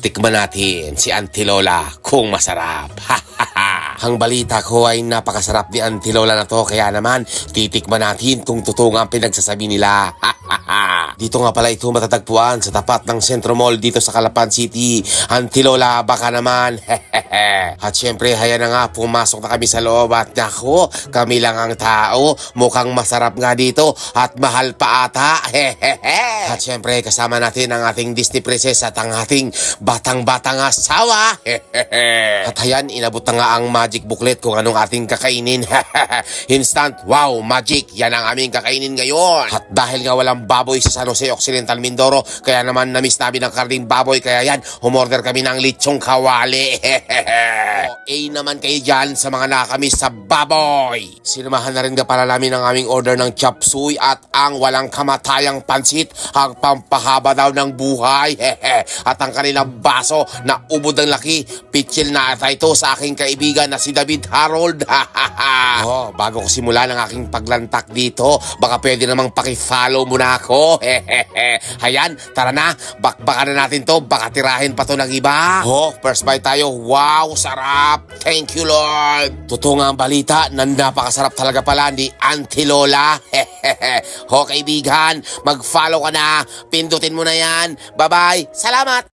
Tikman natin si Auntie Lola kung masarap. Ang balita ko ay napakasarap ni Auntie Lola na to, kaya naman titikman natin kung totoo nga ang pinagsasabi nila. Dito nga pala ito matatagpuan sa tapat ng Centro Mall dito sa Calapan City. Auntie Lola, baka naman. At syempre, haya na nga, pumasok na kami sa loob at nako, kami lang ang tao. Mukhang masarap nga dito at mahal pa ata. At syempre, kasama natin ang ating Disney Princess at ang ating batang-batang asawa. At ayan, inabot na nga ang magic booklet kung anong ating kakainin. Instant, wow, magic, yan ang aming kakainin ngayon. At dahil nga walang baboy sa San Jose Occidental Mindoro, kaya naman namiss namin ang karning baboy, kaya yan, umorder kami ng lechong kawali. Naman kayo dyan sa mga nakakamiss sa baboy. Sinamahan na rin ka pala namin ang aming order ng chop suey at ang walang kamatayang pansit, ang pampahaba daw ng buhay. At ang kanilang baso na ubod ng laki, pitchil na ata ito sa aking kaibigan na si David Harold. Bago ko simulan ang aking paglantak dito, baka pwede namang pakifollow muna ako. Ayan, tara na, bakbakan na natin to, baka tirahin pa to ng iba. First bite tayo. Wow, sarap. Thank you, Lord. Totoo nga ang balita na napakasarap talaga pala ni Auntie Lola. Kaibigan, mag-follow ka na. Pindutin mo na yan. Bye-bye. Salamat.